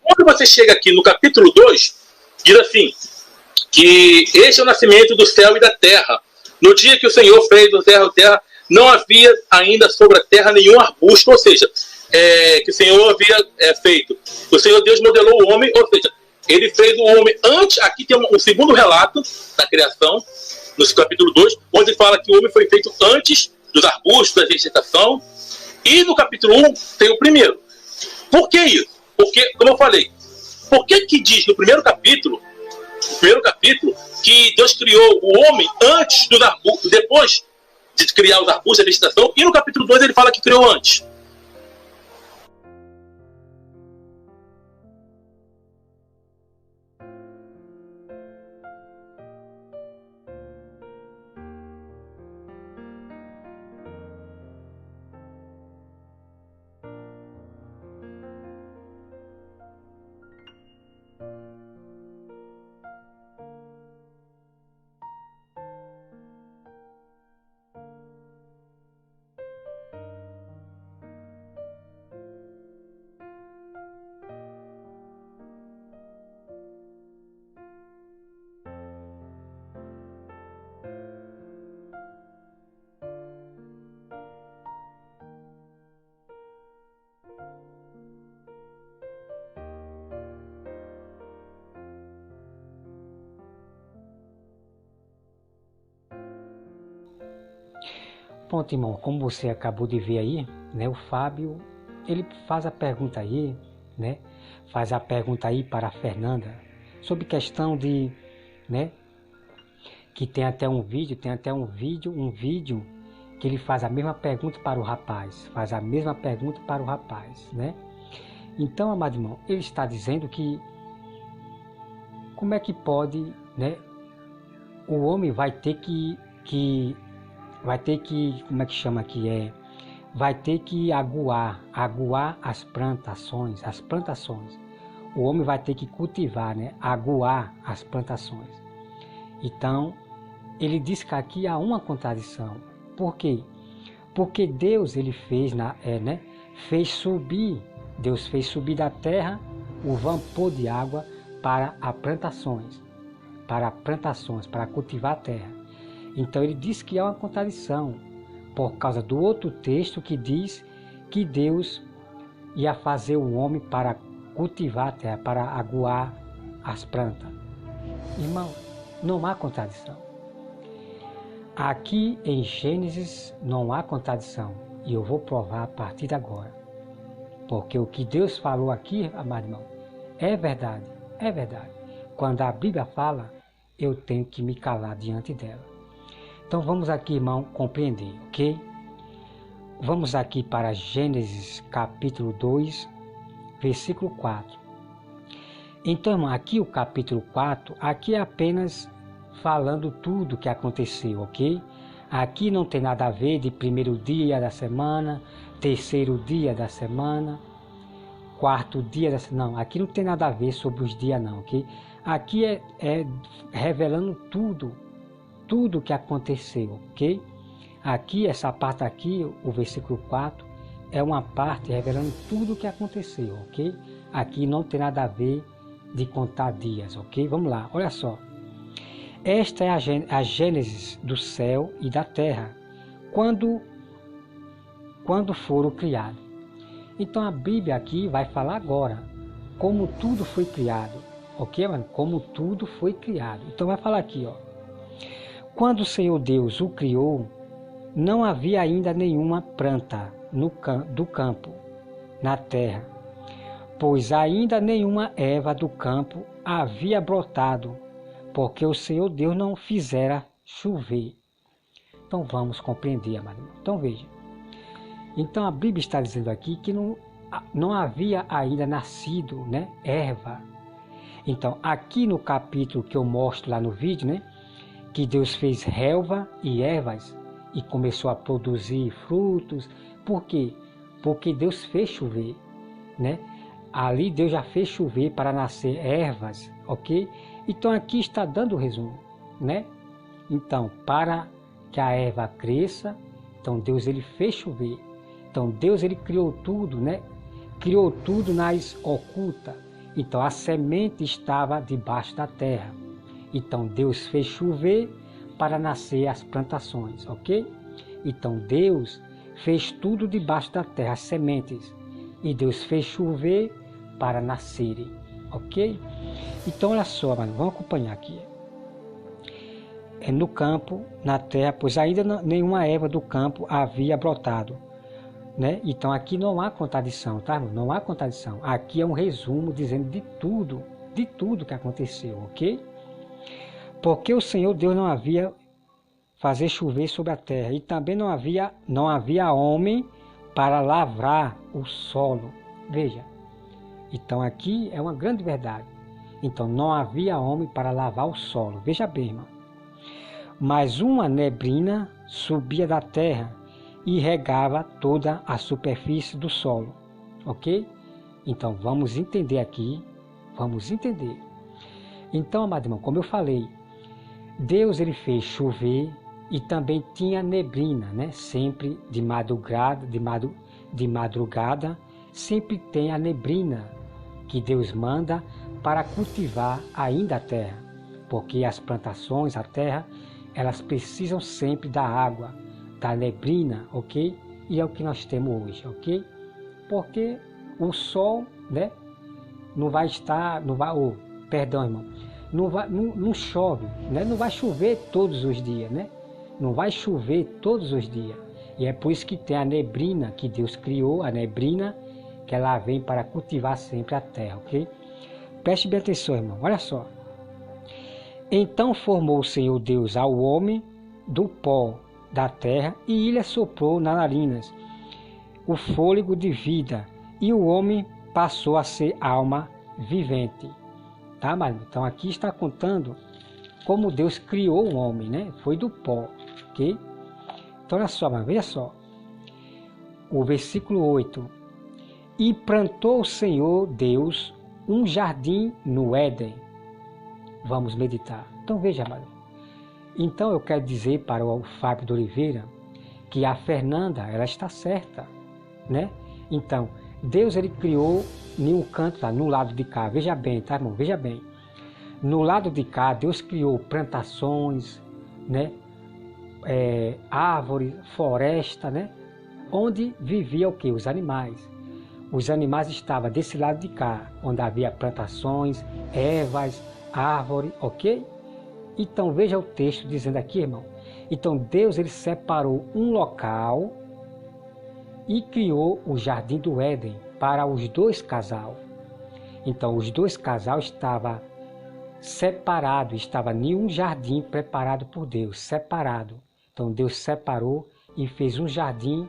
Quando você chega aqui no capítulo 2, diz assim, que este é o nascimento do céu e da terra. No dia que o Senhor fez o céu e a terra, não havia ainda sobre a terra nenhum arbusto, ou seja, que o Senhor havia feito. O Senhor Deus modelou o homem, ou seja, ele fez o homem antes. Aqui tem um segundo relato da criação, no capítulo 2, onde fala que o homem foi feito antes dos arbustos, da vegetação. E no capítulo 1 tem o primeiro. Por que isso? Porque, como eu falei, por que diz no primeiro capítulo, que Deus criou o homem antes dos arbustos, depois de criar os arbustos, a vegetação, e no capítulo 2 ele fala que criou antes? Pronto, irmão, como você acabou de ver aí, né, o Fábio, ele faz a pergunta aí, né, faz a pergunta aí para a Fernanda, sobre questão de, né, que tem até um vídeo que ele faz a mesma pergunta para o rapaz, né. Então, amado irmão, ele está dizendo que, como é que pode, né, o homem vai ter que como é que chama aqui, vai ter que aguar as plantações. O homem vai ter que cultivar, né, aguar as plantações. Então, ele diz que aqui há uma contradição. Por quê? Porque Deus, ele fez, Deus fez subir da terra o vapor de água para plantações, para cultivar a terra. Então ele diz que há uma contradição, por causa do outro texto que diz que Deus ia fazer o homem para cultivar a terra, para aguar as plantas. Irmão, não há contradição. Aqui em Gênesis não há contradição, e eu vou provar a partir de agora. Porque o que Deus falou aqui, amado irmão, é verdade. Quando a Bíblia fala, eu tenho que me calar diante dela. Então vamos aqui, irmão, compreender, ok? Vamos aqui para Gênesis capítulo 2, versículo 4. Então, irmão, aqui o capítulo 4, aqui é apenas falando tudo o que aconteceu, ok? Aqui não tem nada a ver de primeiro dia da semana, terceiro dia da semana, quarto dia da semana. Não, aqui não tem nada a ver sobre os dias não, ok? Aqui é revelando tudo o que aconteceu, ok? Aqui, essa parte aqui, o versículo 4, é uma parte revelando tudo o que aconteceu, ok? Aqui não tem nada a ver de contar dias, ok? Vamos lá, olha só. Esta é a gênese do céu e da terra, quando foram criados. Então a Bíblia aqui vai falar agora, como tudo foi criado, ok, mano? Como tudo foi criado. Então vai falar aqui, ó. Quando o Senhor Deus o criou, não havia ainda nenhuma planta do campo, na terra, pois ainda nenhuma erva do campo havia brotado, porque o Senhor Deus não fizera chover. Então vamos compreender, amado. Então veja. Então a Bíblia está dizendo aqui que não havia ainda nascido, né, erva. Então aqui no capítulo que eu mostro lá no vídeo, né, que Deus fez relva e ervas e começou a produzir frutos. Por quê? Porque Deus fez chover, né? Ali Deus já fez chover para nascer ervas, ok? Então aqui está dando o resumo, né? Então, para que a erva cresça, então Deus ele fez chover. Então Deus ele criou tudo, né? Criou tudo nas oculta. Então a semente estava debaixo da terra. Então Deus fez chover para nascer as plantações, ok? Então Deus fez tudo debaixo da terra, as sementes. E Deus fez chover para nascerem, ok? Então olha só, mano, vamos acompanhar aqui. É no campo, na terra, pois ainda nenhuma erva do campo havia brotado, né? Então aqui não há contradição, tá? Não há contradição. Aqui é um resumo dizendo de tudo que aconteceu, ok? Porque o Senhor Deus não havia fazer chover sobre a terra, e também não havia homem para lavrar o solo. Veja, então aqui é uma grande verdade. Então não havia homem para lavar o solo. Veja bem, irmão. Mas uma neblina subia da terra e regava toda a superfície do solo, ok? Então vamos entender aqui, vamos entender. Então, amado irmão, como eu falei, Deus ele fez chover e também tinha neblina, né? Sempre de madrugada, sempre tem a neblina que Deus manda para cultivar ainda a terra, porque as plantações, a terra, elas precisam sempre da água, da neblina, ok? E é o que nós temos hoje, ok? Porque o sol, né? Não chove, né? Não vai chover todos os dias, né? Não vai chover todos os dias. E é por isso que tem a neblina que Deus criou, a neblina, que ela vem para cultivar sempre a terra, ok? Preste bem atenção, irmão, olha só. Então formou o Senhor Deus ao homem do pó da terra e lhe soprou nas narinas o fôlego de vida, e o homem passou a ser alma vivente. Tá, mano? Então aqui está contando como Deus criou o homem, né? Foi do pó, ok? Então olha só, mano, veja só. O versículo 8. E plantou o Senhor Deus um jardim no Éden. Vamos meditar. Então veja, mano. Então eu quero dizer para o Fábio de Oliveira que a Fernanda, ela está certa, né? Então, Deus ele criou em um canto lá, no lado de cá. Veja bem, tá, irmão? Veja bem. No lado de cá, Deus criou plantações, né? Árvores, floresta, né? Onde vivia o quê? Os animais. Os animais estavam desse lado de cá, onde havia plantações, ervas, árvore, ok? Então veja o texto dizendo aqui, irmão. Então Deus ele separou um local e criou o jardim do Éden para os dois casais. Então os dois casais estavam separados, estava em um jardim preparado por Deus, separado. Então Deus separou e fez um jardim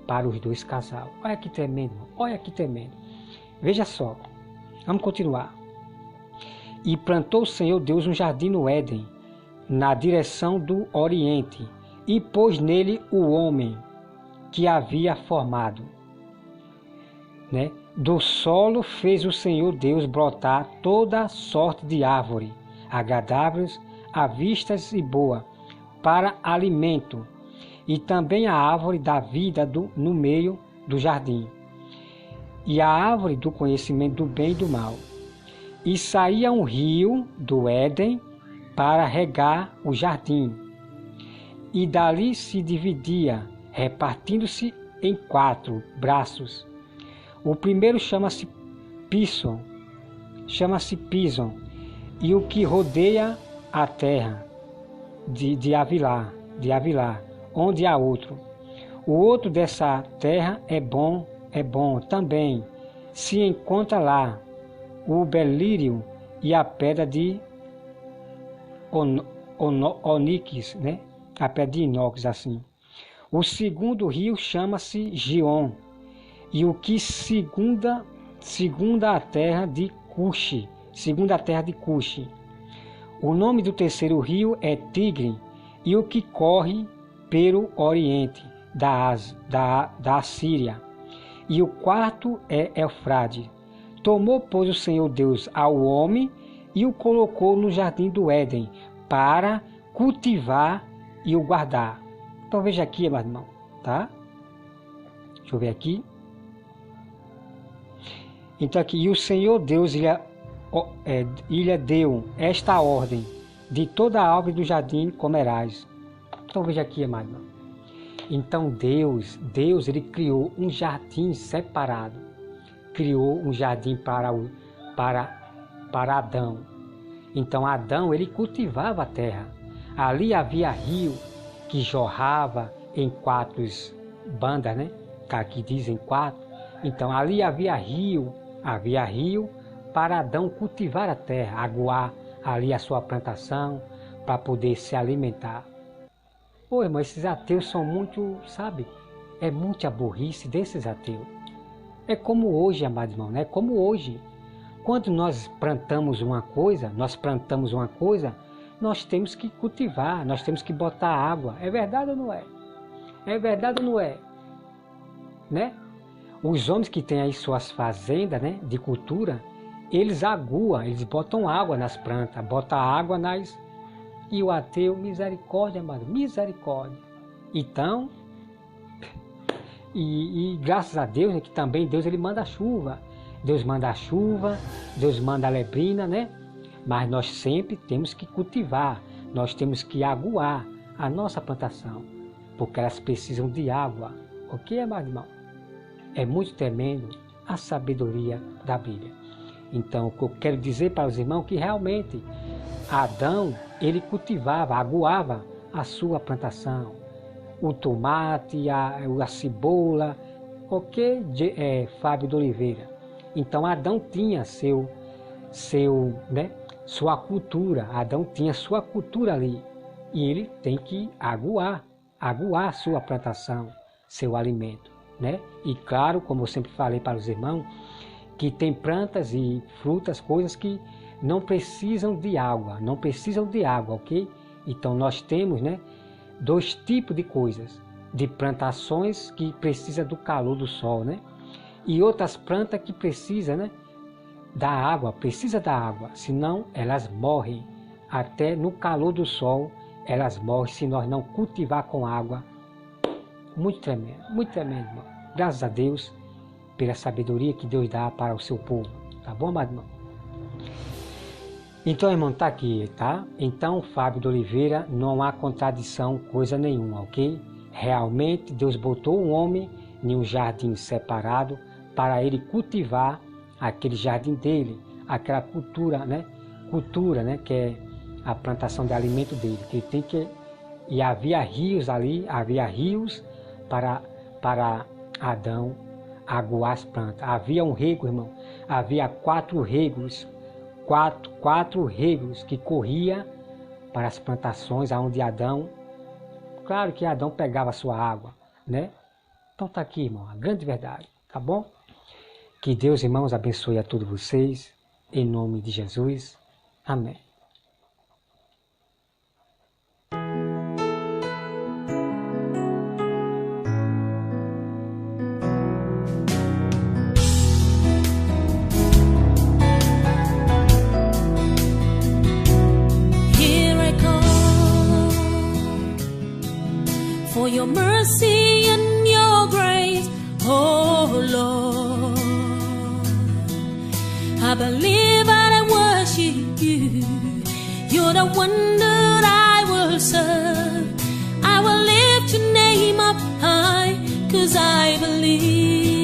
para os dois casais. Olha que tremendo, irmão. Olha que tremendo. Veja só, vamos continuar. E plantou o Senhor Deus um jardim no Éden, na direção do Oriente, e pôs nele o homem que havia formado, né? Do solo fez o Senhor Deus brotar toda sorte de árvore, agradáveis à vista e boa, para alimento, e também a árvore da vida no meio do jardim, e a árvore do conhecimento do bem e do mal. E saía um rio do Éden para regar o jardim, e dali se dividia, repartindo-se em 4 braços. O primeiro chama-se Pison, e o que rodeia a terra de Avilar, onde há outro. O outro dessa terra é bom também. Se encontra lá o belírio e a pedra de ônix, né? A pedra de inox, assim. O segundo rio chama-se Gion, e o que segunda a terra de Cuxi, O nome do terceiro rio é Tigre, e o que corre pelo oriente da Assíria. E o quarto é Eufrade. Tomou, pois, o Senhor Deus ao homem e o colocou no jardim do Éden para cultivar e o guardar. Então veja aqui, meu irmão, tá? Deixa eu ver aqui. Então aqui, e o Senhor Deus lhe deu esta ordem: de toda a árvore do jardim comerás. Então veja aqui, amado irmão. Então Deus ele criou um jardim separado. Criou um jardim para Adão. Então Adão, ele cultivava a terra. Ali havia rio que jorrava em 4 bandas, né? Que aqui dizem 4. Então ali havia rio para Adão cultivar a terra, aguar ali a sua plantação, para poder se alimentar. Pô, irmão, esses ateus são muito, sabe? É muita burrice desses ateus. É como hoje, amado irmão, né? É como hoje. Quando nós plantamos uma coisa, nós temos que cultivar, nós temos que botar água. É verdade ou não é? É verdade ou não é? Né? Os homens que têm aí suas fazendas, né, de cultura, eles aguam, eles botam água nas plantas, botam água nas... E o ateu, misericórdia, amado, misericórdia. Então, e graças a Deus, né, que também Deus ele manda chuva. Deus manda a chuva, Deus manda a lebrina, né? Mas nós sempre temos que cultivar, nós temos que aguar a nossa plantação, porque elas precisam de água. Ok, amado irmão? É muito tremendo a sabedoria da Bíblia. Então, o que eu quero dizer para os irmãos é que realmente Adão, ele cultivava, aguava a sua plantação. O tomate, a cebola, ok, Fábio de Oliveira. Então Adão tinha sua cultura, Adão tinha sua cultura ali. E ele tem que aguar a sua plantação, seu alimento, né? E claro, como eu sempre falei para os irmãos, que tem plantas e frutas, coisas que não precisam de água, ok? Então nós temos, né, 2 tipos de coisas, de plantações que precisam do calor do sol, né? E outras plantas que precisam, né, da água, senão elas morrem. Até no calor do sol elas morrem se nós não cultivar com água. Muito tremendo, irmão. Graças a Deus pela sabedoria que Deus dá para o seu povo. Tá bom, amado irmão? Então, irmão, tá aqui, tá? Então, Fábio de Oliveira, não há contradição, coisa nenhuma, ok? Realmente, Deus botou o homem em um jardim separado para ele cultivar aquele jardim dele, aquela cultura, né? Que é a plantação de alimento dele. Que ele tem que... E havia rios ali, para Adão aguar as plantas. Havia um rego, irmão. Havia 4 regos. 4 regos que corria para as plantações aonde Adão, claro que Adão pegava a sua água, né? Então tá aqui, irmão, a grande verdade, tá bom? Que Deus, irmãos, abençoe a todos vocês, em nome de Jesus. Amém. For your mercy and your grace, oh Lord, I believe and I worship you. You're the one that I will serve. I will lift your name up high, 'cause I believe.